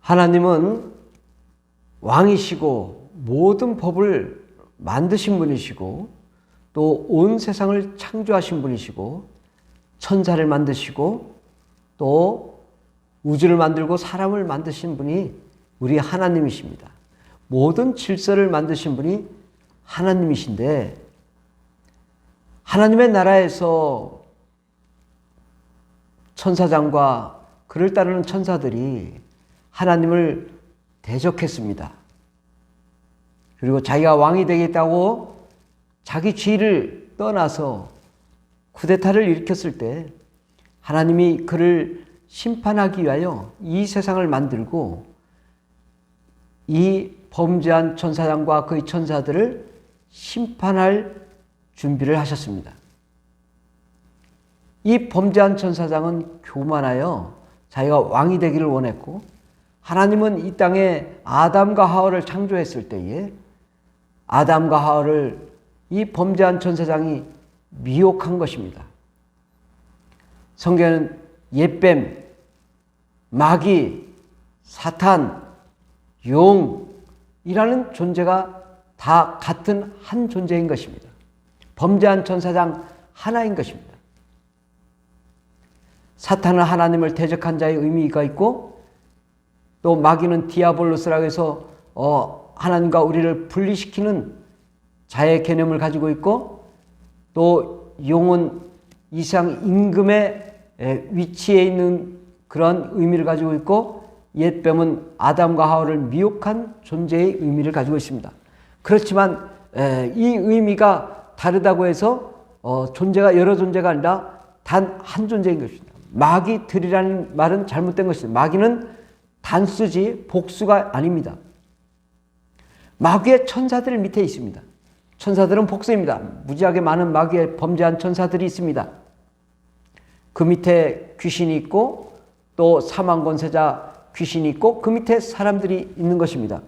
하나님은 왕이시고 모든 법을 만드신 분이시고 또 온 세상을 창조하신 분이시고 천사를 만드시고 또 우주를 만들고 사람을 만드신 분이 우리 하나님이십니다. 모든 질서를 만드신 분이 하나님이신데, 하나님의 나라에서 천사장과 그를 따르는 천사들이 하나님을 대적했습니다. 그리고 자기가 왕이 되겠다고 자기 지위를 떠나서 쿠데타를 일으켰을 때 하나님이 그를 심판하기 위하여 이 세상을 만들고 이 범죄한 천사장과 그의 천사들을 심판할 준비를 하셨습니다. 이 범죄한 천사장은 교만하여 자기가 왕이 되기를 원했고, 하나님은 이 땅에 아담과 하와를 창조했을 때에 아담과 하와를 이 범죄한 천사장이 미혹한 것입니다. 성경에는 옛뱀, 마귀, 사탄, 용이라는 존재가 다 같은 한 존재인 것입니다. 범죄한 천사장 하나인 것입니다. 사탄은 하나님을 대적한 자의 의미가 있고, 또 마귀는 디아볼로스라고 해서 하나님과 우리를 분리시키는 자의 개념을 가지고 있고, 또 용은 이상 임금의 위치에 있는 그런 의미를 가지고 있고, 옛뱀은 아담과 하와를 미혹한 존재의 의미를 가지고 있습니다. 그렇지만 이 의미가 다르다고 해서 존재가 여러 존재가 아니라 단 한 존재인 것입니다. 마귀들이라는 말은 잘못된 것입니다. 마귀는 단수지 복수가 아닙니다. 마귀의 천사들 밑에 있습니다. 천사들은 복수입니다. 무지하게 많은 마귀의 범죄한 천사들이 있습니다. 그 밑에 귀신이 있고 또 사망 권세자 귀신이 있고 그 밑에 사람들이 있는 것입니다.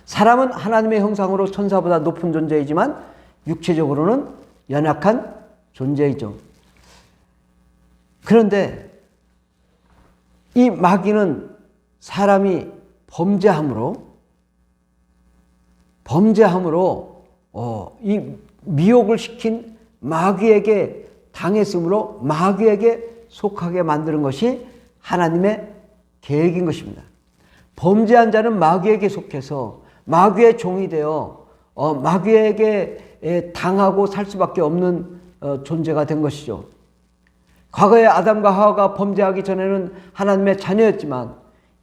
사람은 하나님의 형상으로 천사보다 높은 존재이지만 육체적으로는 연약한 존재이죠. 그런데 이 마귀는 사람이 범죄함으로 이 미혹을 시킨 마귀에게 당했으므로 마귀에게 속하게 만드는 것이 하나님의 계획인 것입니다. 범죄한 자는 마귀에게 속해서 마귀의 종이 되어 마귀에게 당하고 살 수밖에 없는 존재가 된 것이죠. 과거에 아담과 하와가 범죄하기 전에는 하나님의 자녀였지만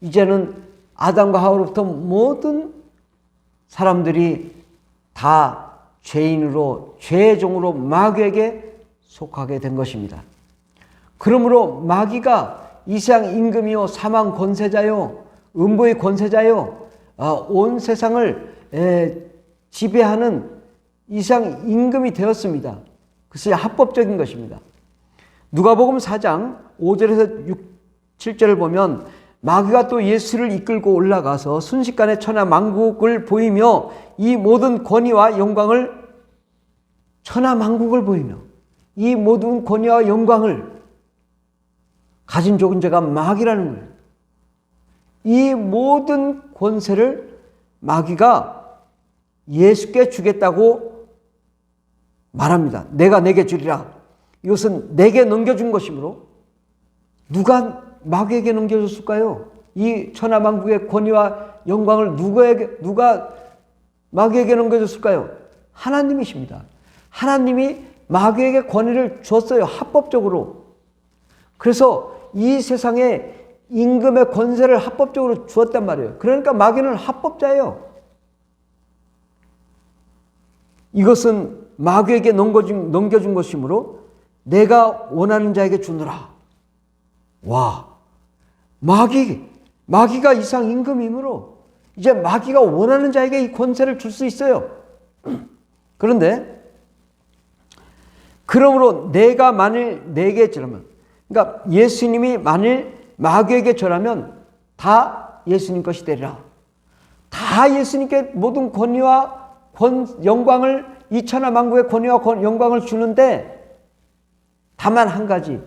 이제는 아담과 하와로부터 모든 사람들이 다 죄인으로 죄의 종으로 마귀에게 속하게 된 것입니다. 그러므로 마귀가 이 세상 임금이요 사망 권세자요 음부의 권세자요 온 세상을 지배하는 이 세상 임금이 되었습니다. 그것이 합법적인 것입니다. 누가복음 4장 5절에서 7절을 보면 마귀가 또 예수를 이끌고 올라가서 순식간에 천하 만국을 보이며 이 모든 권위와 영광을 천하 만국을 보이며 이 모든 권위와 영광을 가진 존재가 마귀라는 거예요. 이 모든 권세를 마귀가 예수께 주겠다고 말합니다. 내가 내게 주리라. 이것은 내게 넘겨준 것이므로 누가 마귀에게 넘겨줬을까요? 이 천하만국의 권위와 영광을 누가 마귀에게 넘겨줬을까요? 하나님이십니다. 하나님이 마귀에게 권위를 줬어요. 합법적으로. 그래서 이 세상에 임금의 권세를 합법적으로 주었단 말이에요. 그러니까 마귀는 합법자예요. 이것은 마귀에게 넘겨준 것이므로 내가 원하는 자에게 주느라. 와, 마귀가 이상 임금이므로 이제 마귀가 원하는 자에게 이 권세를 줄 수 있어요. 그런데 그러므로 내가 만일 내게 절하면, 그러니까 예수님이 만일 마귀에게 절하면 다 예수님 것이 되리라. 다 예수님께 모든 권위와 영광을, 이 천하 만국의 권위와 영광을 주는데 다만 한 가지,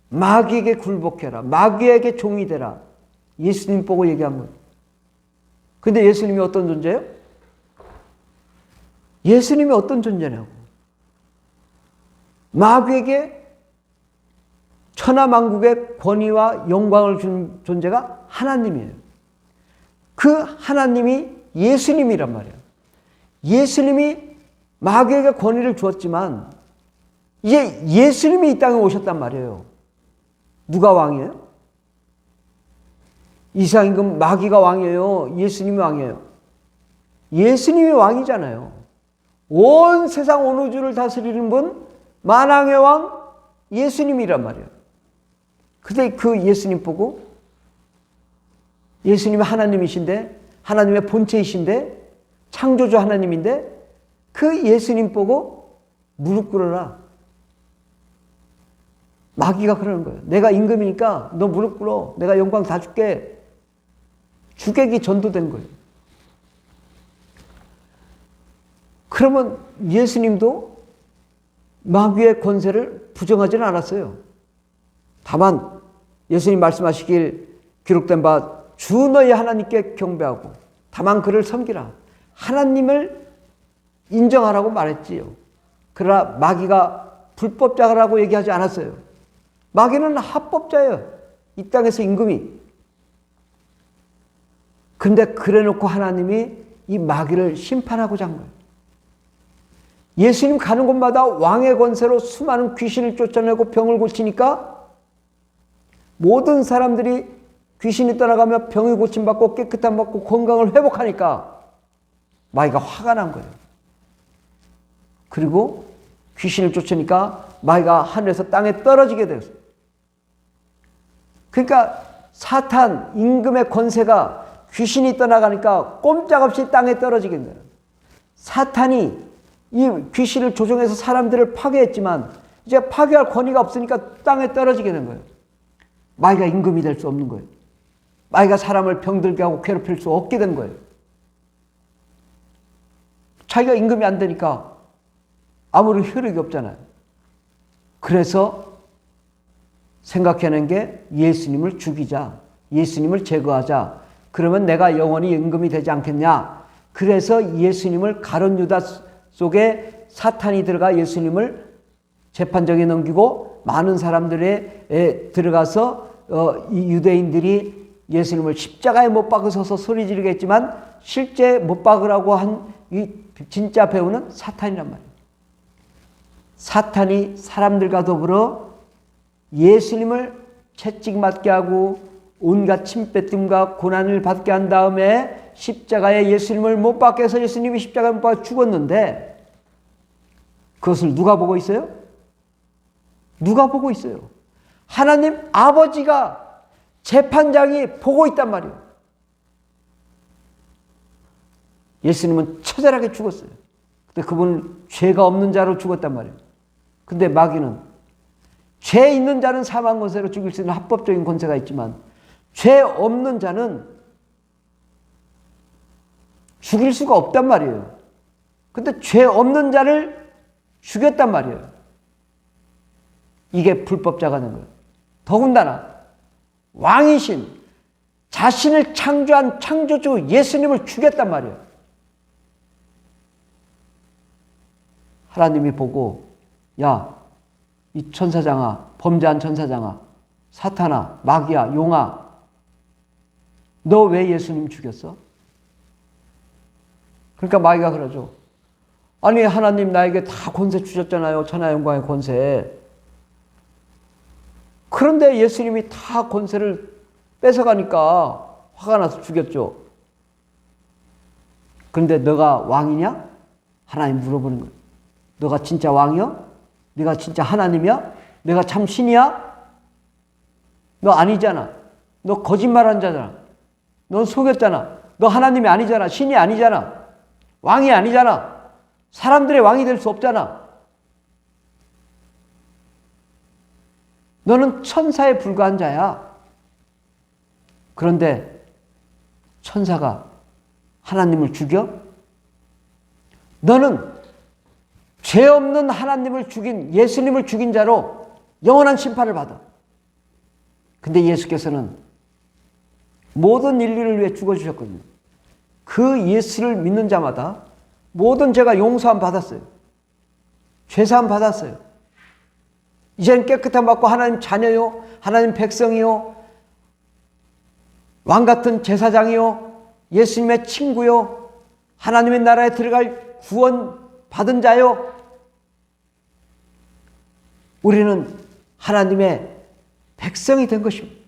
마귀에게 굴복해라, 마귀에게 종이 되라. 예수님 보고 얘기한 거예요. 근데 예수님이 어떤 존재예요? 예수님이 어떤 존재냐고. 마귀에게 천하만국의 권위와 영광을 준 존재가 하나님이에요. 그 하나님이 예수님이란 말이에요. 예수님이 마귀에게 권위를 주었지만 이제 예수님이 이 땅에 오셨단 말이에요. 누가 왕이에요? 이상임금 마귀가 왕이에요? 예수님이 왕이에요? 예수님이 왕이잖아요. 온 세상 온 우주를 다스리는 분, 만왕의 왕 예수님이란 말이에요. 근데 그 예수님 보고 예수님이 하나님이신데, 하나님의 본체이신데, 창조주 하나님인데 그 예수님 보고 무릎 꿇어라. 마귀가 그러는 거예요. 내가 임금이니까 너 무릎 꿇어. 내가 영광 다 줄게. 주객이 전도된 거예요. 그러면 예수님도 마귀의 권세를 부정하지는 않았어요. 다만 예수님 말씀하시길 기록된 바 주 너희 하나님께 경배하고 다만 그를 섬기라. 하나님을 인정하라고 말했지요. 그러나 마귀가 불법자라고 얘기하지 않았어요. 마귀는 합법자예요. 이 땅에서 임금이. 근데 그래놓고 하나님이 이 마귀를 심판하고자 한 거예요. 예수님 가는 곳마다 왕의 권세로 수많은 귀신을 쫓아내고 병을 고치니까 모든 사람들이 귀신이 떠나가며 병이 고침받고 깨끗함 받고 건강을 회복하니까 마귀가 화가 난 거예요. 그리고 귀신을 쫓으니까 마귀가 하늘에서 땅에 떨어지게 되었어요. 그러니까 사탄, 임금의 권세가 귀신이 떠나가니까 꼼짝없이 땅에 떨어지게 된 거예요. 사탄이 이 귀신을 조종해서 사람들을 파괴했지만 이제 파괴할 권위가 없으니까 땅에 떨어지게 된 거예요. 마귀가 임금이 될 수 없는 거예요. 마귀가 사람을 병들게 하고 괴롭힐 수 없게 된 거예요. 자기가 임금이 안 되니까 아무런 효력이 없잖아요. 그래서 생각해낸 게 예수님을 죽이자. 예수님을 제거하자. 그러면 내가 영원히 임금이 되지 않겠냐. 그래서 예수님을 가룟 유다 속에 사탄이 들어가 예수님을 재판정에 넘기고 많은 사람들에 들어가서 이 유대인들이 예수님을 십자가에 못 박으셔서 소리 지르겠지만 실제 못 박으라고 한 이 진짜 배우는 사탄이란 말이에요. 사탄이 사람들과 더불어 예수님을 채찍맞게 하고 온갖 침뱉음과 고난을 받게 한 다음에 십자가에 예수님을 못 박게 해서 예수님이 십자가에 못 박아 죽었는데 그것을 누가 보고 있어요? 누가 보고 있어요? 하나님 아버지가 재판장이 보고 있단 말이에요. 예수님은 처절하게 죽었어요. 근데 그분은 죄가 없는 자로 죽었단 말이에요. 근데 마귀는 죄 있는 자는 사망 권세로 죽일 수 있는 합법적인 권세가 있지만 죄 없는 자는 죽일 수가 없단 말이에요. 근데 죄 없는 자를 죽였단 말이에요. 이게 불법자가 된 거예요. 더군다나 왕이신 자신을 창조한 창조주 예수님을 죽였단 말이에요. 하나님이 보고 야, 이 천사장아, 범죄한 천사장아, 사탄아, 마귀야, 용아, 너 왜 예수님 죽였어? 그러니까 마귀가 그러죠. 아니 하나님 나에게 다 권세 주셨잖아요. 천하 영광의 권세. 그런데 예수님이 다 권세를 뺏어가니까 화가 나서 죽였죠. 그런데 너가 왕이냐? 하나님 물어보는 거예요. 너가 진짜 왕이야? 네가 진짜 하나님이야? 내가 참 신이야? 너 아니잖아. 너 거짓말한 자잖아. 넌 속였잖아. 너 하나님이 아니잖아. 신이 아니잖아. 왕이 아니잖아. 사람들의 왕이 될 수 없잖아. 너는 천사에 불과한 자야. 그런데 천사가 하나님을 죽여? 너는 죄 없는 하나님을 죽인, 예수님을 죽인 자로 영원한 심판을 받아. 근데 예수께서는 모든 인류를 위해 죽어주셨거든요. 그 예수를 믿는 자마다 모든 죄가 용서함 받았어요. 죄사함 받았어요. 이제는 깨끗함 받고 하나님 자녀요, 하나님 백성이요, 왕같은 제사장이요, 예수님의 친구요, 하나님의 나라에 들어갈 구원 받은 자요. 우리는 하나님의 백성이 된 것입니다.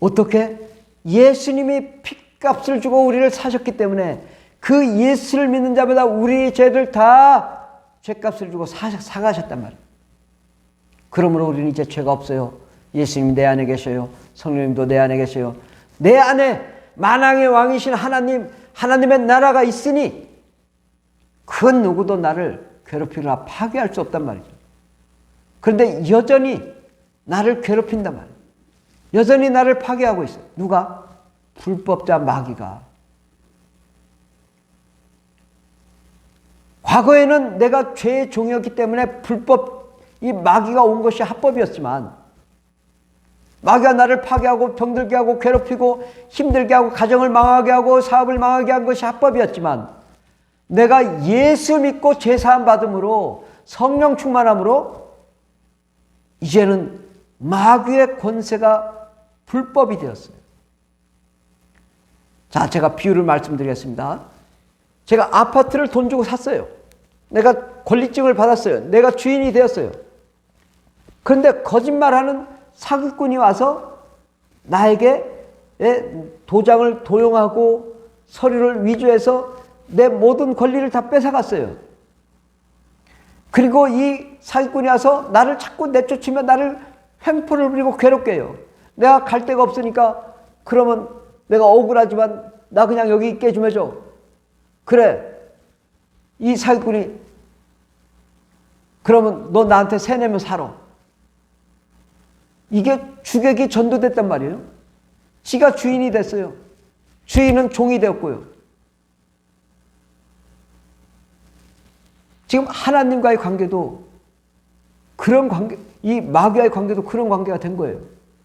어떻게? 예수님이 핏값을 주고 우리를 사셨기 때문에 그 예수를 믿는 자마다 우리의 죄를 다 죄값을 주고 사가셨단 말이에요. 그러므로 우리는 이제 죄가 없어요. 예수님이 내 안에 계셔요. 성령님도 내 안에 계셔요. 내 안에 만왕의 왕이신 하나님의 나라가 있으니 그 누구도 나를 괴롭히거나 파괴할 수 없단 말이죠. 그런데 여전히 나를 괴롭힌단 말이에요. 여전히 나를 파괴하고 있어요. 누가? 불법자 마귀가. 과거에는 내가 죄의 종이었기 때문에 이 마귀가 온 것이 합법이었지만, 마귀가 나를 파괴하고 병들게 하고 괴롭히고 힘들게 하고 가정을 망하게 하고 사업을 망하게 한 것이 합법이었지만, 내가 예수 믿고 죄사함 받음으로 성령 충만함으로 이제는 마귀의 권세가 불법이 되었어요. 자, 제가 비유를 말씀드리겠습니다. 제가 아파트를 돈 주고 샀어요. 내가 권리증을 받았어요. 내가 주인이 되었어요. 그런데 거짓말하는 사기꾼이 와서 나에게 도장을 도용하고 서류를 위조해서 내 모든 권리를 다 뺏어갔어요. 그리고 이 사기꾼이 와서 나를 자꾸 내쫓으며 나를 횡포를 부리고 괴롭게 해요. 내가 갈 데가 없으니까 그러면 내가 억울하지만 나 그냥 여기 있게 좀 해줘. 그래. 이 사기꾼이 그러면 너 나한테 세 내면 살아. 이게 주객이 전도됐단 말이에요. 지가 주인이 됐어요. 주인은 종이 되었고요. 지금 하나님과의 관계도 그런 관계, 이 마귀와의 관계도 그런 관계가 된 거예요.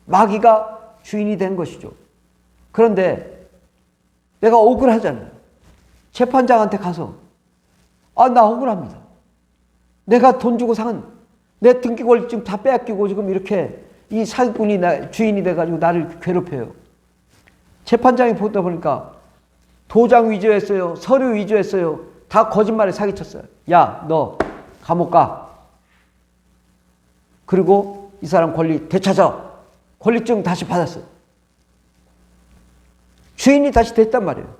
마귀가 주인이 된 것이죠. 그런데 내가 억울하잖아요. 재판장한테 가서 나 억울합니다. 내가 돈 주고 산 내 등기 권리증 다 빼앗기고 지금 이렇게 이 사기꾼이 주인이 돼가지고 나를 괴롭혀요. 재판장이 보다 보니까 도장 위조했어요. 서류 위조했어요. 다 거짓말에 사기쳤어요. 야, 너 감옥 가. 그리고 이 사람 권리 되찾아. 권리증 다시 받았어요. 주인이 다시 됐단 말이에요.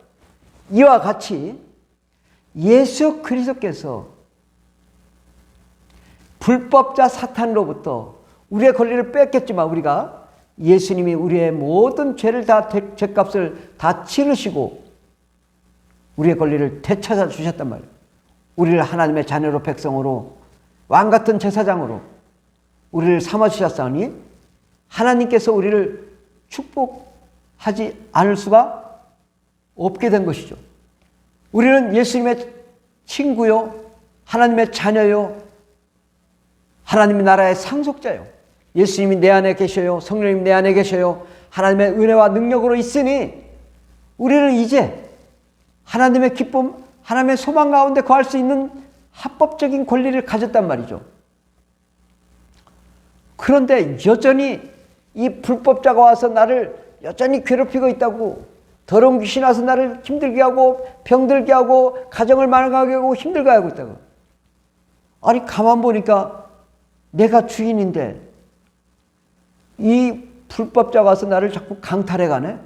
이와 같이 예수 그리스도께서 불법자 사탄으로부터 우리의 권리를 뺏겼지만 우리가 예수님이 우리의 모든 죄를 다 죄값을 다 치르시고 우리의 권리를 되찾아 주셨단 말이에요. 우리를 하나님의 자녀로 백성으로 왕같은 제사장으로 우리를 삼아주셨사오니 하나님께서 우리를 축복하지 않을 수가 없게 된 것이죠. 우리는 예수님의 친구요, 하나님의 자녀요, 하나님의 나라의 상속자요. 예수님이 내 안에 계셔요. 성령님 내 안에 계셔요. 하나님의 은혜와 능력으로 있으니 우리는 이제 하나님의 기쁨, 하나님의 소망 가운데 거할 수 있는 합법적인 권리를 가졌단 말이죠. 그런데 여전히 이 불법자가 와서 나를 여전히 괴롭히고 있다고, 더러운 귀신이 와서 나를 힘들게 하고 병들게 하고 가정을 망하게 하고 힘들게 하고 있다고. 아니 가만 보니까 내가 주인인데 이 불법자가 와서 나를 자꾸 강탈해 가네.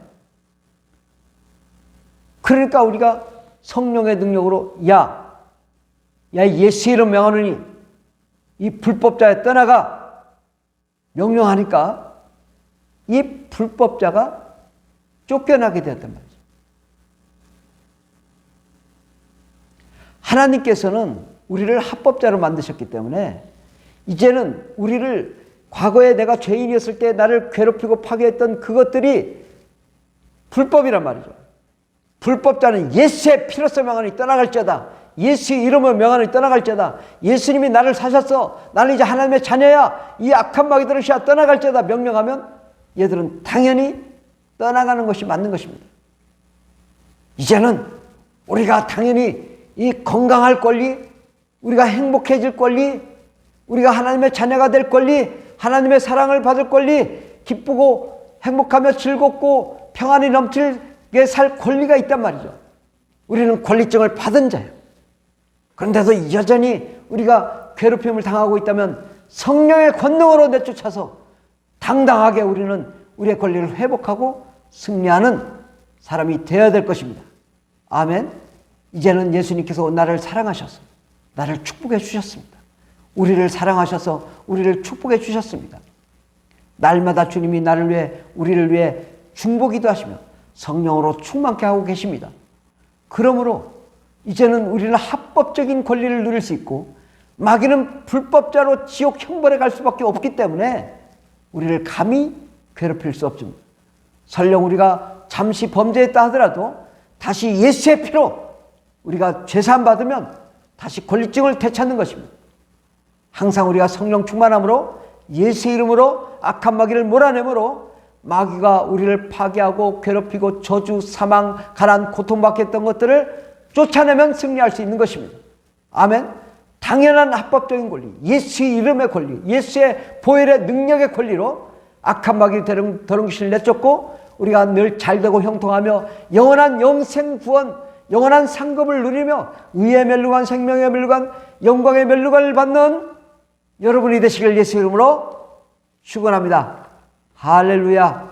그러니까 우리가 성령의 능력으로 야 예수 이름 명하노니 이 불법자에 떠나가 명령하니까 이 불법자가 쫓겨나게 되었단 말이죠. 하나님께서는 우리를 합법자로 만드셨기 때문에 이제는 우리를 과거에 내가 죄인이었을 때 나를 괴롭히고 파괴했던 그것들이 불법이란 말이죠. 불법자는 예수의 피로써 명하니 떠나갈지어다. 예수의 이름으로 명하니 떠나갈지어다. 예수님이 나를 사셨어. 나는 이제 하나님의 자녀야. 이 악한 마귀들을 떠나갈지어다 명령하면 얘들은 당연히 떠나가는 것이 맞는 것입니다. 이제는 우리가 당연히 이 건강할 권리, 우리가 행복해질 권리, 우리가 하나님의 자녀가 될 권리, 하나님의 사랑을 받을 권리, 기쁘고 행복하며 즐겁고 평안이 넘치게 살 권리가 있단 말이죠. 우리는 권리증을 받은 자예요. 그런데도 여전히 우리가 괴롭힘을 당하고 있다면 성령의 권능으로 내쫓아서 당당하게 우리는 우리의 권리를 회복하고 승리하는 사람이 되어야 될 것입니다. 아멘. 이제는 예수님께서 나를 사랑하셔서 나를 축복해 주셨습니다. 우리를 사랑하셔서 우리를 축복해 주셨습니다. 날마다 주님이 나를 위해 우리를 위해 중보기도 하시며 성령으로 충만케 하고 계십니다. 그러므로 이제는 우리는 합법적인 권리를 누릴 수 있고 마귀는 불법자로 지옥 형벌에 갈 수밖에 없기 때문에 우리를 감히 괴롭힐 수 없습니다. 설령 우리가 잠시 범죄했다 하더라도 다시 예수의 피로 우리가 죄사함 받으면 다시 권리증을 되찾는 것입니다. 항상 우리가 성령 충만함으로 예수의 이름으로 악한 마귀를 몰아내므로 마귀가 우리를 파괴하고 괴롭히고 저주, 사망, 가난, 고통받게 했던 것들을 쫓아내면 승리할 수 있는 것입니다. 아멘. 당연한 합법적인 권리, 예수의 이름의 권리, 예수의 보혈의 능력의 권리로 악한 마귀 더러운 귀신을 내쫓고 우리가 늘 잘되고 형통하며 영원한 영생 구원, 영원한 상급을 누리며 의의 멸류관, 생명의 멸류관, 영광의 멸류관을 받는 여러분이 되시길 예수 이름으로 축원합니다. 할렐루야.